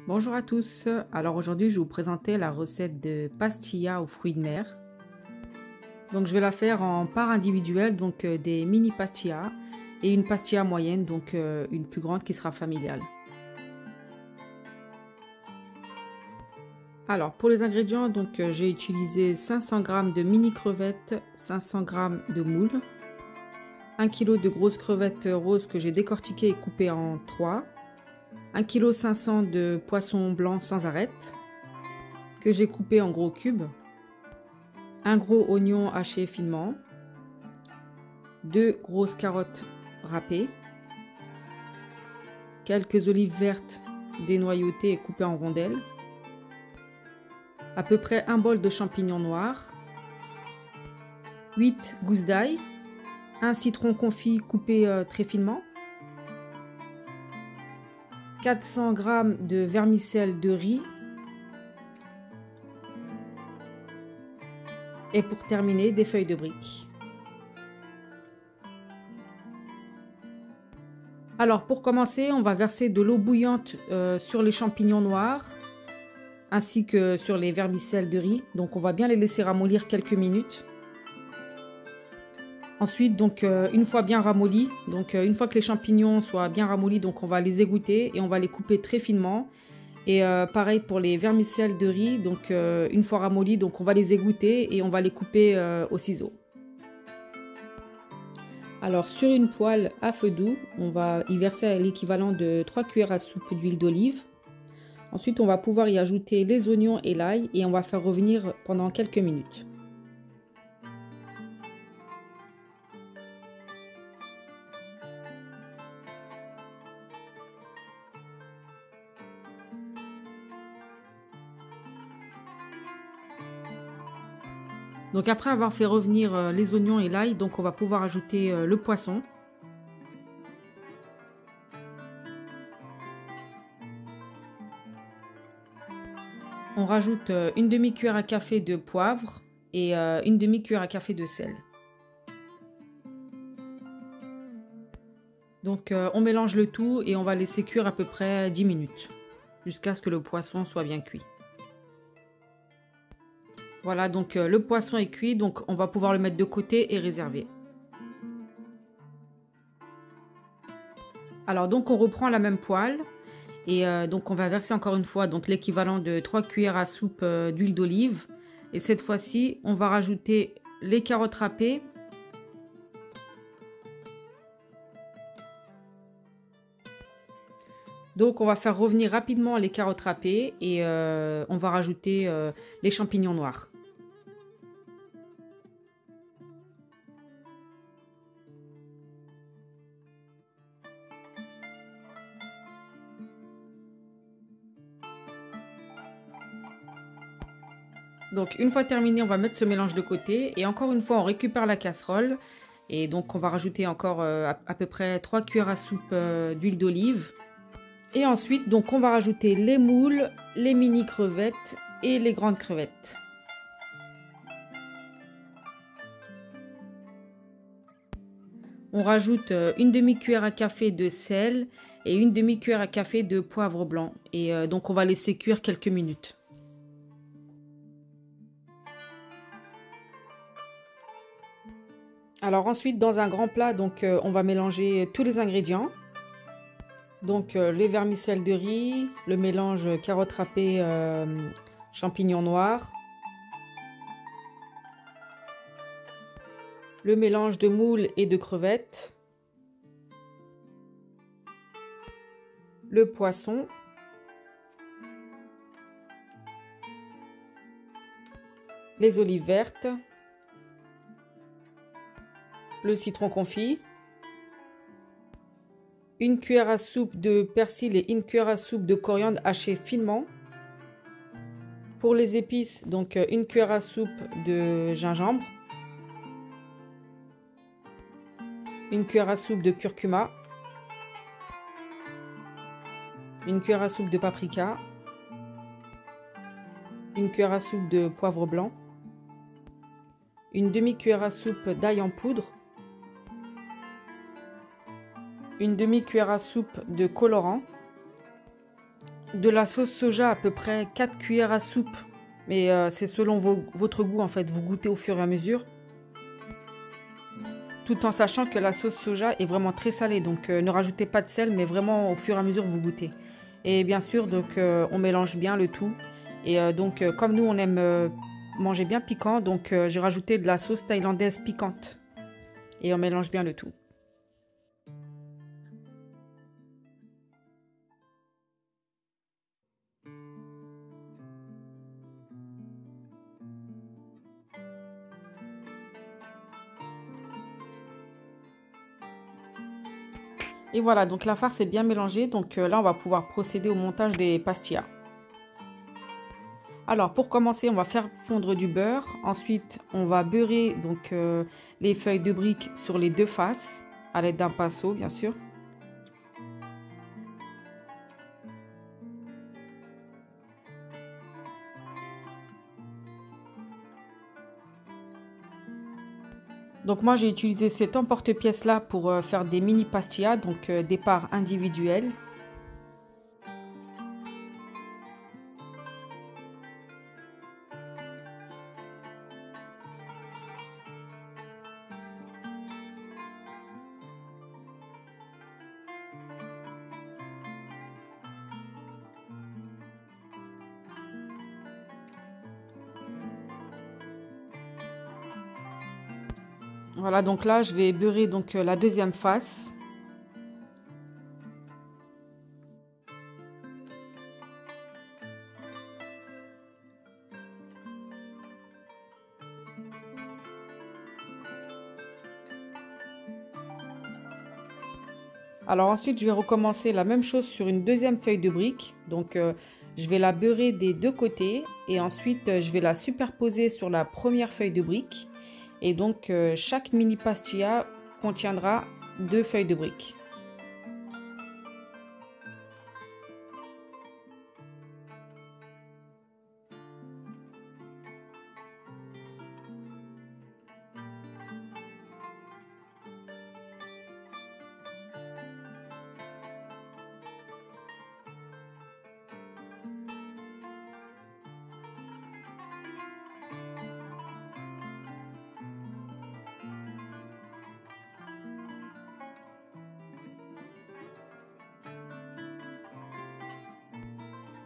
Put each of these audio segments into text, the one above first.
Bonjour à tous, alors aujourd'hui je vais vous présenter la recette de pastilla aux fruits de mer. Donc je vais la faire en part individuelle, donc des mini pastillas et une pastilla moyenne, donc une plus grande qui sera familiale. Alors pour les ingrédients, donc j'ai utilisé 500 g de mini crevettes, 500 g de moules, 1 kg de grosses crevettes roses que j'ai décortiquées et coupées en 3, 1,5 kg de poisson blanc sans arête que j'ai coupé en gros cubes, un gros oignon haché finement, 2 grosses carottes râpées, quelques olives vertes dénoyautées et coupées en rondelles, à peu près un bol de champignons noirs, 8 gousses d'ail, un citron confit coupé très finement, 400 g de vermicelle de riz et pour terminer des feuilles de briques. Alors pour commencer, on va verser de l'eau bouillante sur les champignons noirs ainsi que sur les vermicelles de riz. Donc on va bien les laisser ramollir quelques minutes. Ensuite, donc une fois bien ramollis, une fois que les champignons soient bien ramollis, donc on va les égoutter et on va les couper très finement. Et pareil pour les vermicelles de riz, donc une fois ramollis, donc on va les égoutter et on va les couper au ciseau. Alors sur une poêle à feu doux, on va y verser l'équivalent de 3 cuillères à soupe d'huile d'olive. Ensuite, on va pouvoir y ajouter les oignons et l'ail et on va faire revenir pendant quelques minutes. Donc après avoir fait revenir les oignons et l'ail, donc on va pouvoir ajouter le poisson. On rajoute une demi-cuillère à café de poivre et une demi-cuillère à café de sel. Donc on mélange le tout et on va laisser cuire à peu près 10 minutes jusqu'à ce que le poisson soit bien cuit. Voilà, donc le poisson est cuit, donc on va pouvoir le mettre de côté et réserver. Alors donc on reprend la même poêle et donc on va verser encore une fois donc l'équivalent de 3 cuillères à soupe d'huile d'olive. Et cette fois-ci, on va rajouter les carottes râpées. Donc on va faire revenir rapidement les carottes râpées et on va rajouter les champignons noirs. Donc une fois terminé, on va mettre ce mélange de côté et encore une fois on récupère la casserole et donc on va rajouter encore à peu près 3 cuillères à soupe d'huile d'olive. Et ensuite donc on va rajouter les moules, les mini crevettes et les grandes crevettes. On rajoute une demi-cuillère à café de sel et une demi-cuillère à café de poivre blanc et donc on va laisser cuire quelques minutes. Alors ensuite dans un grand plat, donc on va mélanger tous les ingrédients. Donc les vermicelles de riz, le mélange carottes râpées, champignons noirs, le mélange de moules et de crevettes, le poisson, les olives vertes, le citron confit, une cuillère à soupe de persil et une cuillère à soupe de coriandre haché finement. Pour les épices, donc une cuillère à soupe de gingembre, une cuillère à soupe de curcuma, une cuillère à soupe de paprika, une cuillère à soupe de poivre blanc, une demi-cuillère à soupe d'ail en poudre, une demi-cuillère à soupe de colorant, de la sauce soja, à peu près 4 cuillères à soupe. Mais c'est selon votre goût en fait, vous goûtez au fur et à mesure. Tout en sachant que la sauce soja est vraiment très salée. Donc ne rajoutez pas de sel, mais vraiment au fur et à mesure vous goûtez. Et bien sûr, donc on mélange bien le tout. Et comme nous on aime manger bien piquant, donc j'ai rajouté de la sauce thaïlandaise piquante. Et on mélange bien le tout. Et voilà, donc la farce est bien mélangée. Donc là, on va pouvoir procéder au montage des pastillas. Alors, pour commencer, on va faire fondre du beurre. Ensuite, on va beurrer donc, les feuilles de briques sur les deux faces, à l'aide d'un pinceau, bien sûr. Donc moi, j'ai utilisé cet emporte-pièce là pour faire des mini pastillas, donc des parts individuelles. Voilà, donc là, je vais beurrer donc la deuxième face. Alors ensuite, je vais recommencer la même chose sur une deuxième feuille de brique. Donc, je vais la beurrer des deux côtés et ensuite, je vais la superposer sur la première feuille de brique. Et donc, chaque mini pastilla contiendra 2 feuilles de brique.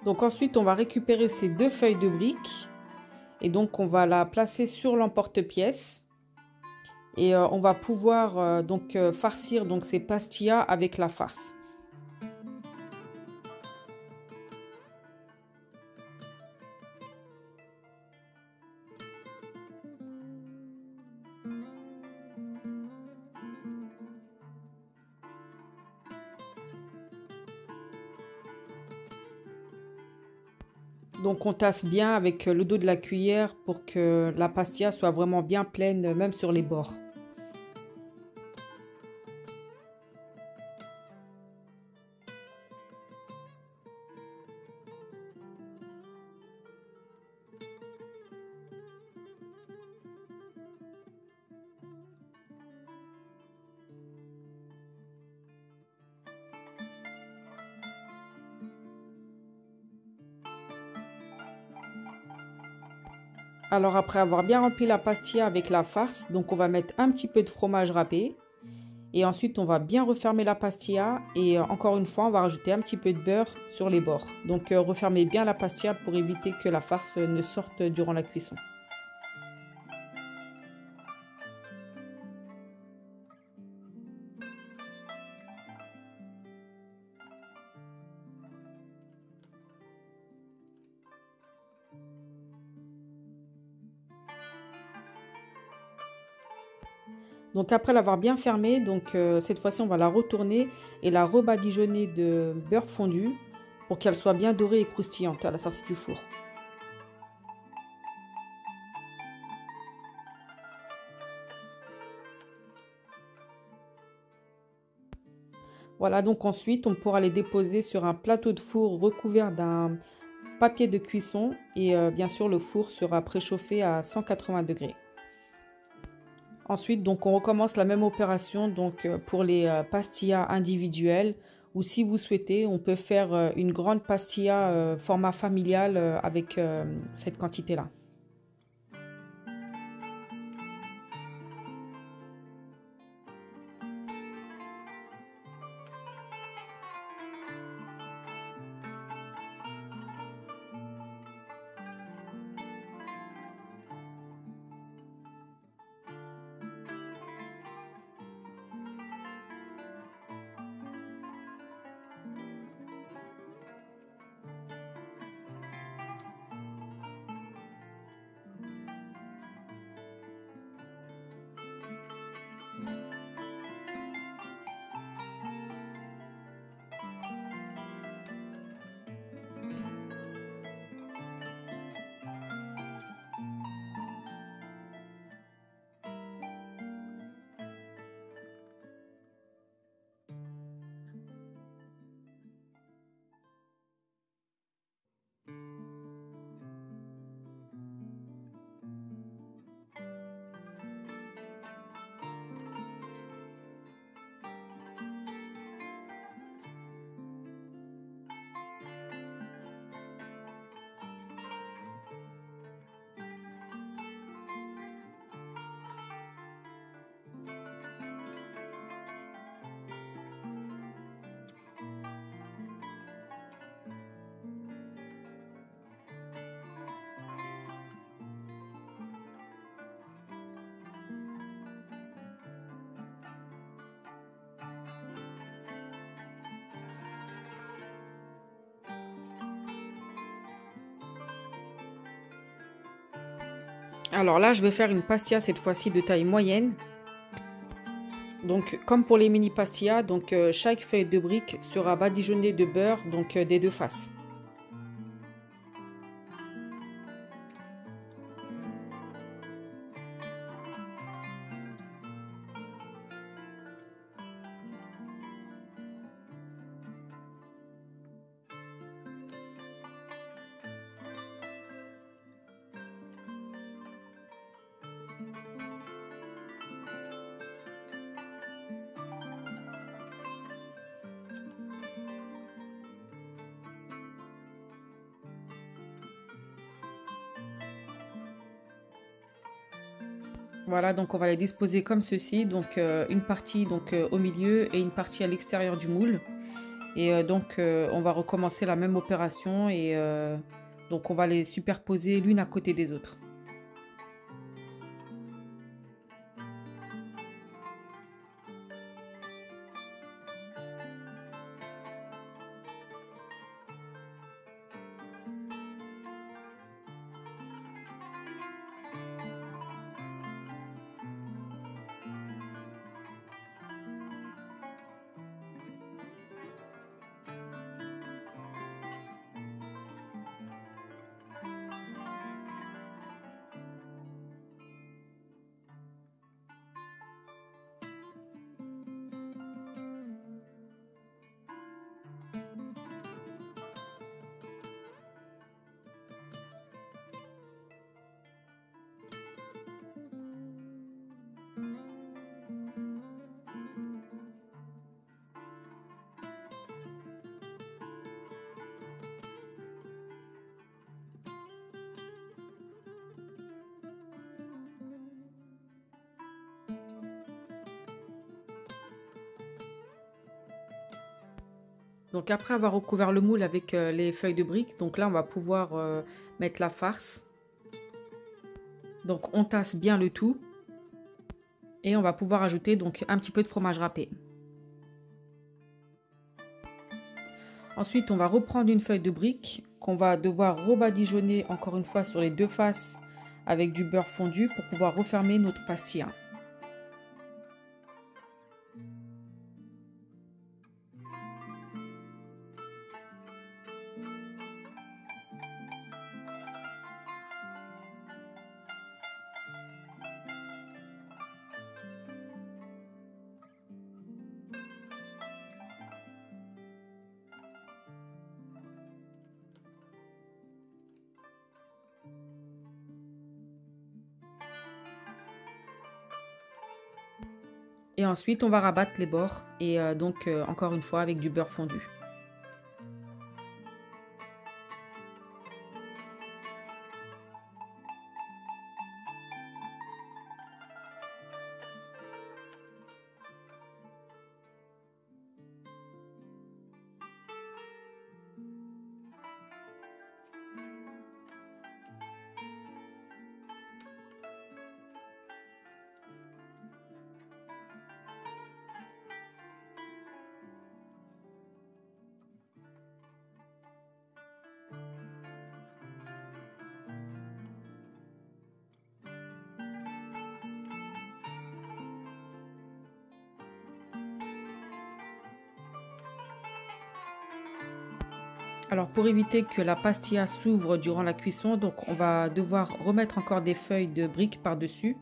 Donc ensuite, on va récupérer ces 2 feuilles de brique et donc on va la placer sur l'emporte-pièce et on va pouvoir farcir donc ces pastillas avec la farce. Donc on tasse bien avec le dos de la cuillère pour que la pastilla soit vraiment bien pleine, même sur les bords. Alors après avoir bien rempli la pastilla avec la farce, donc on va mettre un petit peu de fromage râpé. Et ensuite on va bien refermer la pastilla et encore une fois on va rajouter un petit peu de beurre sur les bords. Donc refermez bien la pastilla pour éviter que la farce ne sorte durant la cuisson. Donc après l'avoir bien fermée, donc cette fois-ci on va la retourner et la rebadigeonner de beurre fondu pour qu'elle soit bien dorée et croustillante à la sortie du four. Voilà, donc ensuite on pourra les déposer sur un plateau de four recouvert d'un papier de cuisson et bien sûr le four sera préchauffé à 180 degrés. Ensuite, donc, on recommence la même opération donc, pour les pastillas individuelles. ou si vous souhaitez, on peut faire une grande pastilla format familial avec cette quantité-là. Alors là, je vais faire une pastilla cette fois-ci de taille moyenne. Donc, comme pour les mini pastillas, donc chaque feuille de brique sera badigeonnée de beurre, donc des deux faces. Voilà, donc on va les disposer comme ceci, donc une partie donc au milieu et une partie à l'extérieur du moule. Et donc on va recommencer la même opération et donc on va les superposer l'une à côté des autres. Donc après avoir recouvert le moule avec les feuilles de briques, donc là on va pouvoir mettre la farce. Donc on tasse bien le tout et on va pouvoir ajouter donc un petit peu de fromage râpé. Ensuite on va reprendre une feuille de brique qu'on va devoir rebadigeonner encore une fois sur les deux faces avec du beurre fondu pour pouvoir refermer notre pastilla. Et ensuite, on va rabattre les bords et encore une fois avec du beurre fondu. Alors pour éviter que la pastilla s'ouvre durant la cuisson, donc on va devoir remettre encore des feuilles de briques par-dessus.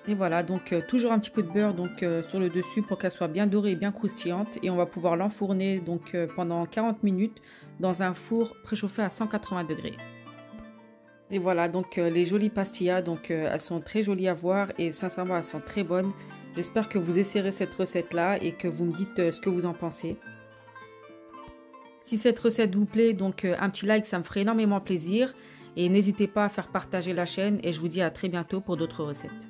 Et voilà, donc toujours un petit peu de beurre sur le dessus pour qu'elle soit bien dorée et bien croustillante. Et on va pouvoir l'enfourner pendant 40 minutes dans un four préchauffé à 180 degrés. Et voilà, donc les jolies pastillas, elles sont très jolies à voir et sincèrement elles sont très bonnes. J'espère que vous essayerez cette recette-là et que vous me dites ce que vous en pensez. Si cette recette vous plaît, un petit like, ça me ferait énormément plaisir. Et n'hésitez pas à faire partager la chaîne et je vous dis à très bientôt pour d'autres recettes.